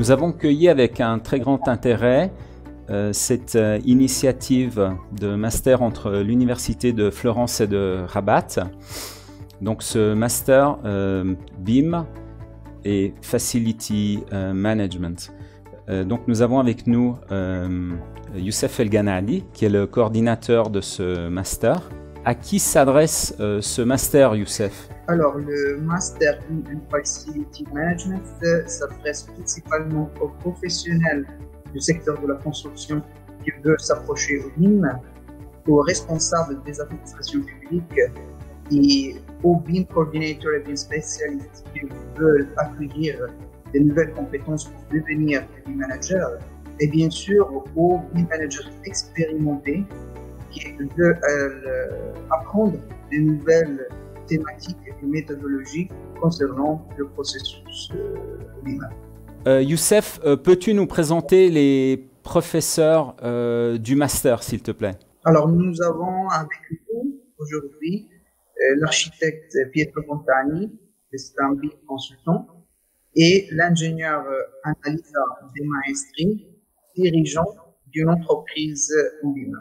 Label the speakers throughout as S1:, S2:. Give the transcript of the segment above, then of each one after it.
S1: Nous avons cueilli avec un très grand intérêt cette initiative de master entre l'Université de Florence et de Rabat. Donc ce master BIM et Facility Management. Donc nous avons avec nous Youssef El Ghanali, qui est le coordinateur de ce master. À qui s'adresse ce master, Youssef?
S2: Alors, le Master in Facility Management s'adresse principalement aux professionnels du secteur de la construction qui veulent s'approcher au BIM, aux responsables des administrations publiques et aux BIM coordinators et BIM spécialistes qui veulent acquérir de nouvelles compétences pour devenir BIM manager, et bien sûr aux BIM managers expérimentés qui veulent apprendre de nouvelles thématiques et méthodologies concernant le processus BIM.
S1: Youssef, peux-tu nous présenter les professeurs du master, s'il te plaît?
S2: Alors, nous avons avec nous aujourd'hui l'architecte Pietro Montani, c'est un BIM consultant, et l'ingénieur Annalisa De Maestri, dirigeant d'une entreprise en BIM.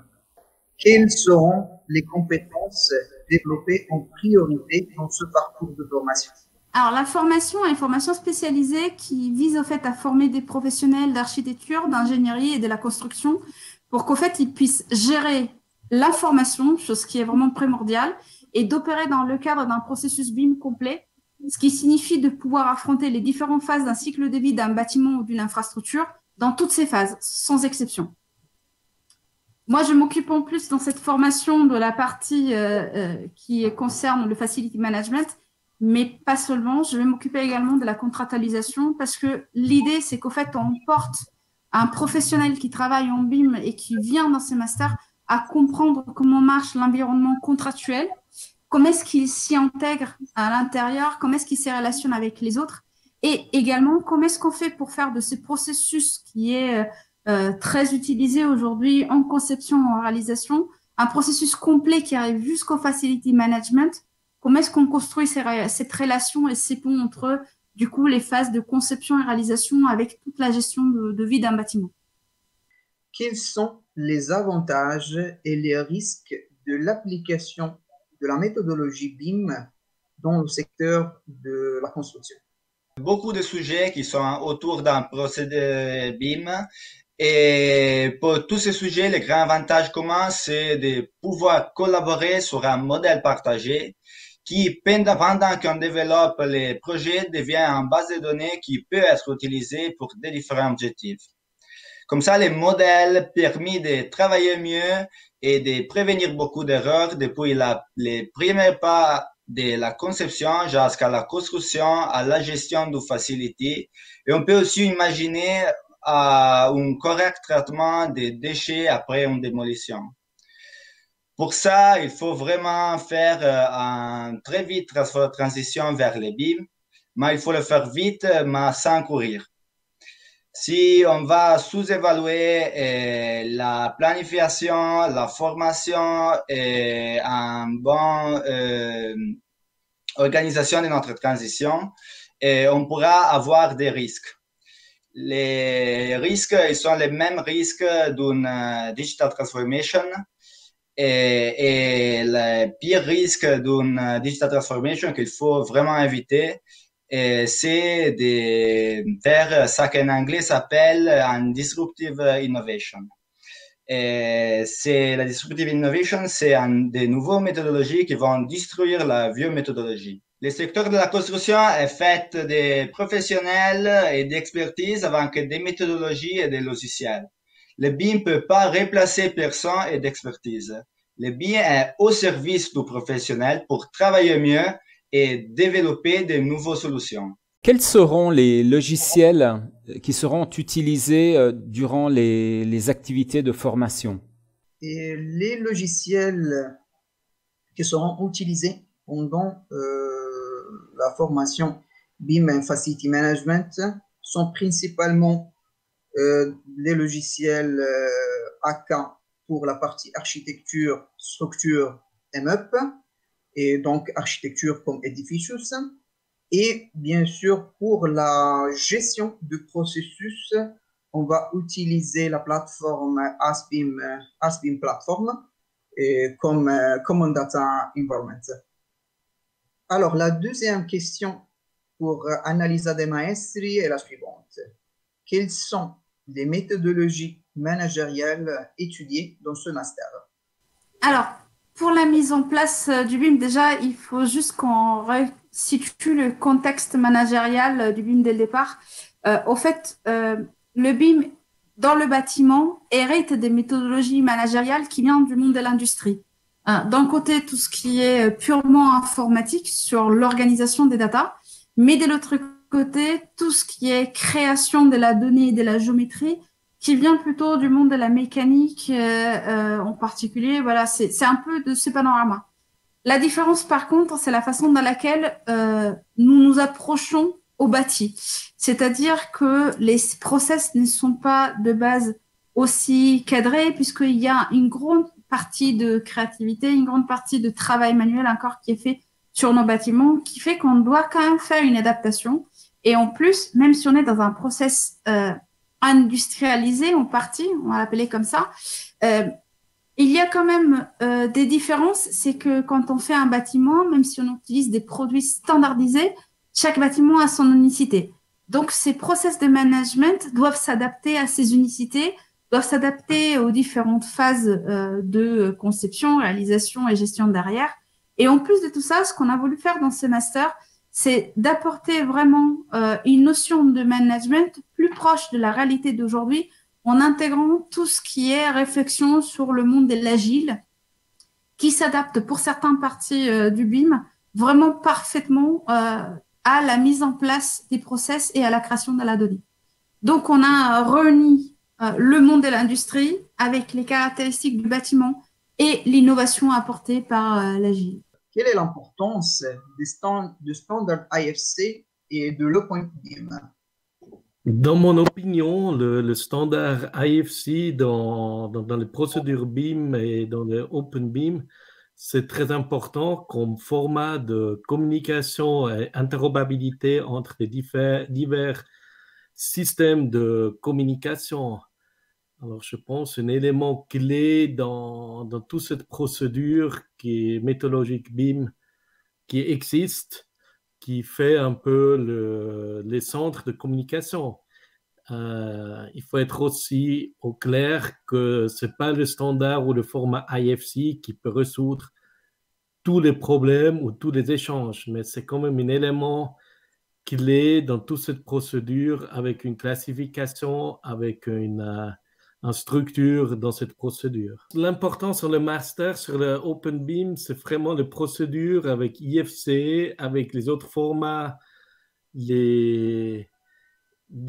S2: Quelles seront les compétences développées en priorité dans ce parcours de formation?
S3: Alors, la formation est une formation spécialisée qui vise au fait à former des professionnels d'architecture, d'ingénierie et de la construction pour qu'au fait, ils puissent gérer l'information, chose qui est vraiment primordiale, et d'opérer dans le cadre d'un processus BIM complet, ce qui signifie de pouvoir affronter les différentes phases d'un cycle de vie d'un bâtiment ou d'une infrastructure dans toutes ces phases, sans exception. Moi, je m'occupe en plus dans cette formation de la partie qui concerne le Facility Management, mais pas seulement. Je vais m'occuper également de la contractualisation parce que l'idée, c'est qu'au fait, on porte un professionnel qui travaille en BIM et qui vient dans ces masters à comprendre comment marche l'environnement contractuel, comment est-ce qu'il s'y intègre à l'intérieur, comment est-ce qu'il se relationne avec les autres, et également comment est-ce qu'on fait pour faire de ce processus qui est très utilisé aujourd'hui en conception, en réalisation, un processus complet qui arrive jusqu'au facility management. Comment est-ce qu'on construit cette relation et ces ponts entre, du coup, les phases de conception et réalisation avec toute la gestion de vie d'un bâtiment?
S2: Quels sont les avantages et les risques de l'application de la méthodologie BIM dans le secteur de la construction?
S4: Beaucoup de sujets qui sont autour d'un procédé BIM. Et pour tous ces sujets, le grand avantage commun, c'est de pouvoir collaborer sur un modèle partagé qui, pendant qu'on développe les projets, devient une base de données qui peut être utilisée pour des différents objectifs. Comme ça, les modèles permettent de travailler mieux et de prévenir beaucoup d'erreurs depuis les premiers pas de la conception jusqu'à la construction, à la gestion du facility. Et on peut aussi imaginer un correct traitement des déchets après une démolition. Pour ça, il faut vraiment faire une très vite transition vers les BIM, mais il faut le faire vite, mais sans courir. Si on va sous-évaluer la planification, la formation et une bonne organisation de notre transition, on pourra avoir des risques. Les risques, ils sont les mêmes risques d'une digital transformation et le pire risque d'une digital transformation qu'il faut vraiment éviter, c'est de faire ce qu'en anglais s'appelle un disruptive innovation. La disruptive innovation, c'est des nouvelles méthodologies qui vont détruire la vieille méthodologie. Le secteur de la construction est fait de professionnels et d'expertise avant que des méthodologies et des logiciels. Le BIM ne peut pas remplacer personne et d'expertise. Le BIM est au service du professionnel pour travailler mieux et développer de nouvelles solutions.
S1: Quels seront les logiciels qui seront utilisés durant les activités de formation?
S2: Et les logiciels qui seront utilisés pendant la formation BIM et Facility Management sont principalement les logiciels AK pour la partie architecture, structure, MEP, et donc architecture comme Edificius, Et bien sûr, pour la gestion de processus, on va utiliser la plateforme Asbim Platform comme Common Data Environment. Alors, la deuxième question pour Annalisa De Maestri est la suivante. Quelles sont les méthodologies managériales étudiées dans ce master?
S3: Alors, pour la mise en place du BIM, déjà, il faut juste qu'on situe le contexte managérial du BIM dès le départ. Au fait, le BIM dans le bâtiment hérite des méthodologies managériales qui viennent du monde de l'industrie. D'un côté, tout ce qui est purement informatique sur l'organisation des datas, mais de l'autre côté, tout ce qui est création de la donnée et de la géométrie, qui vient plutôt du monde de la mécanique en particulier. Voilà, c'est un peu de ce panorama. La différence, par contre, c'est la façon dans laquelle nous nous approchons au bâti. C'est-à-dire que les process ne sont pas de base aussi cadrés, puisqu'il y a une grande partie de créativité, une grande partie de travail manuel encore qui est fait sur nos bâtiments, qui fait qu'on doit quand même faire une adaptation. Et en plus, même si on est dans un process industrialisé en partie, on va l'appeler comme ça, il y a quand même des différences. C'est que quand on fait un bâtiment, même si on utilise des produits standardisés, chaque bâtiment a son unicité. Donc, ces process de management doivent s'adapter à ces unicités, doivent s'adapter aux différentes phases de conception, réalisation et gestion derrière. Et en plus de tout ça, ce qu'on a voulu faire dans ce master, c'est d'apporter vraiment une notion de management plus proche de la réalité d'aujourd'hui en intégrant tout ce qui est réflexion sur le monde de l'agile, qui s'adapte pour certaines parties du BIM vraiment parfaitement à la mise en place des process et à la création de la donnée. Donc, on a réuni le monde de l'industrie avec les caractéristiques du bâtiment et l'innovation apportée par l'agile.
S2: Quelle est l'importance du standard IFC et de l'OpenBIM?
S5: Dans mon opinion, le standard IFC dans les procédures BIM et dans le OpenBIM, c'est très important comme format de communication et interopérabilité entre les divers systèmes de communication. Alors, je pense un élément clé dans toute cette procédure qui est méthodologique BIM, qui existe, qui fait un peu les centres de communication. Il faut être aussi au clair que ce n'est pas le standard ou le format IFC qui peut résoudre tous les problèmes ou tous les échanges, mais c'est quand même un élément clé dans toute cette procédure avec une classification, avec une structure dans cette procédure. L'important sur le master, sur le OpenBIM, c'est vraiment la procédure avec IFC, avec les autres formats, de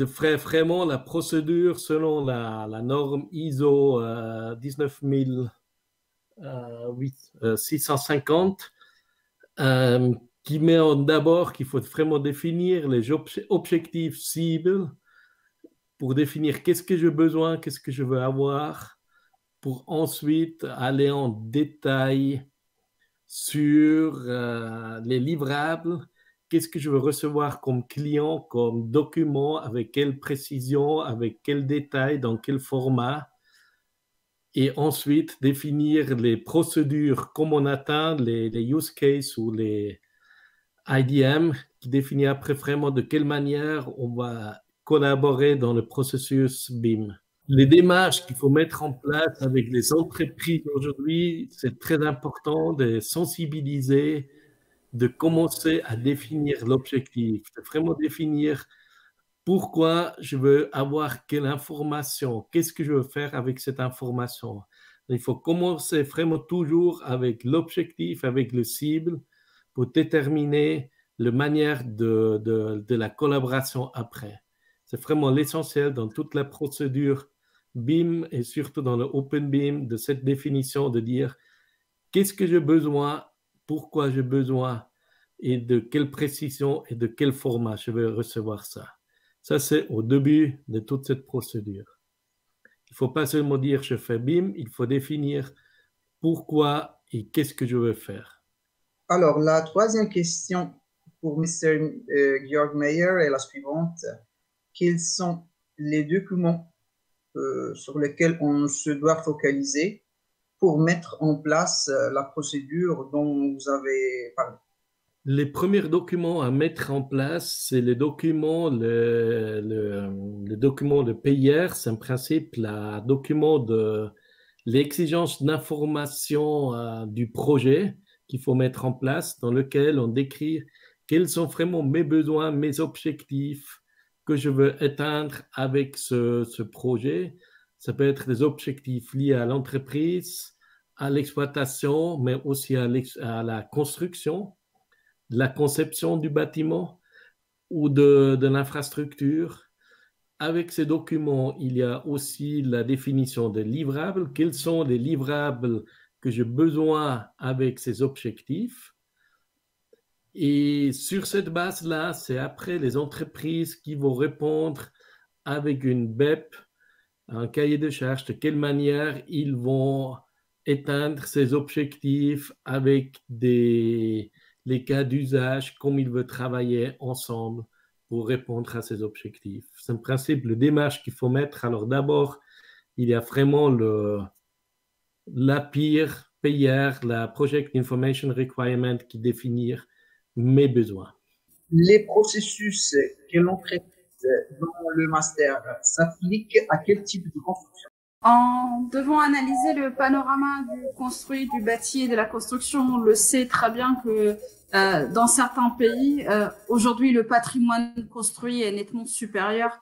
S5: faire vraiment la procédure selon la norme ISO 19650, qui met d'abord qu'il faut vraiment définir les objectifs cibles pour définir qu'est-ce que j'ai besoin, qu'est-ce que je veux avoir, pour ensuite aller en détail sur les livrables, qu'est-ce que je veux recevoir comme client, comme document, avec quelle précision, avec quel détail, dans quel format, et ensuite définir les procédures, comment on atteint les use cases ou les IDM, qui définit après vraiment de quelle manière on va collaborer dans le processus BIM. Les démarches qu'il faut mettre en place avec les entreprises aujourd'hui, c'est très important de sensibiliser, de commencer à définir l'objectif, de vraiment définir pourquoi je veux avoir quelle information, qu'est-ce que je veux faire avec cette information. Il faut commencer vraiment toujours avec l'objectif, avec le cible, pour déterminer la manière de la collaboration après. C'est vraiment l'essentiel dans toute la procédure BIM et surtout dans le OpenBIM de cette définition de dire qu'est-ce que j'ai besoin, pourquoi j'ai besoin et de quelle précision et de quel format je vais recevoir ça. Ça, c'est au début de toute cette procédure. Il ne faut pas seulement dire je fais BIM, il faut définir pourquoi et qu'est-ce que je veux faire.
S2: Alors, la troisième question pour Mr. Georg Meyer est la suivante. Quels sont les documents sur lesquels on se doit focaliser pour mettre en place la procédure dont vous avez parlé?
S5: Les premiers documents à mettre en place, c'est le document de PIR, c'est en principe le document de l'exigence d'information du projet qu'il faut mettre en place, dans lequel on décrit quels sont vraiment mes besoins, mes objectifs que je veux atteindre avec ce projet. Ça peut être des objectifs liés à l'entreprise, à l'exploitation, mais aussi à la construction, la conception du bâtiment ou de l'infrastructure. Avec ces documents, il y a aussi la définition des livrables. Quels sont les livrables que j'ai besoin avec ces objectifs? Et sur cette base-là, c'est après les entreprises qui vont répondre avec une BEP, un cahier de charges, de quelle manière ils vont atteindre ces objectifs avec les cas d'usage, comme ils veulent travailler ensemble pour répondre à ces objectifs. C'est un principe, le démarche qu'il faut mettre. Alors d'abord, il y a vraiment la PIR, la Project Information Requirement, qui définit mes besoins.
S2: Les processus que l'on traite dans le master s'appliquent à quel type de construction?
S3: En devant analyser le panorama du construit, du bâti et de la construction, on le sait très bien que dans certains pays, aujourd'hui, le patrimoine construit est nettement supérieur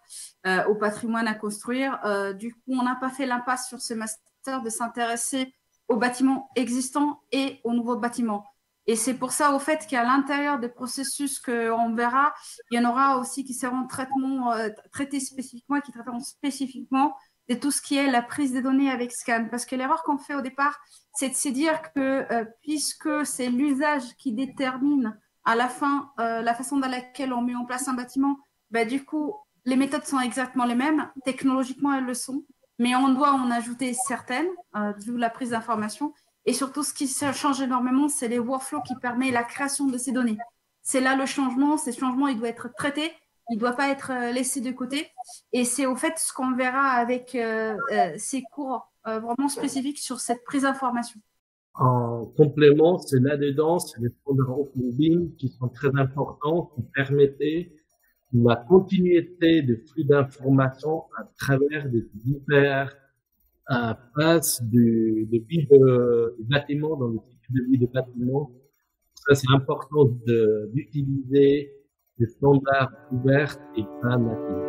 S3: au patrimoine à construire. Du coup, on n'a pas fait l'impasse sur ce master de s'intéresser aux bâtiments existants et aux nouveaux bâtiments. Et c'est pour ça, au fait, qu'à l'intérieur des processus qu'on verra, il y en aura aussi qui seront traités spécifiquement et qui traiteront spécifiquement de tout ce qui est la prise des données avec Scan. Parce que l'erreur qu'on fait au départ, c'est de se dire que puisque c'est l'usage qui détermine à la fin la façon dans laquelle on met en place un bâtiment, bah, du coup, les méthodes sont exactement les mêmes. Technologiquement, elles le sont. Mais on doit en ajouter certaines, d'où la prise d'information. Et surtout, ce qui change énormément, c'est les workflows qui permettent la création de ces données. C'est là le changement. Ces changements, ils doivent être traités. Il ne doit pas être laissé de côté. Et c'est au fait ce qu'on verra avec ces cours vraiment spécifiques sur cette prise d'information.
S5: En complément, c'est là-dedans, c'est les standards OpenBIM qui sont très importants, qui permettaient la continuité des flux d'informations à travers des divers phases de vie du bâtiment, dans le cycle de vie du bâtiment. Ça, c'est important d'utiliser des standards ouverts et pas natifs.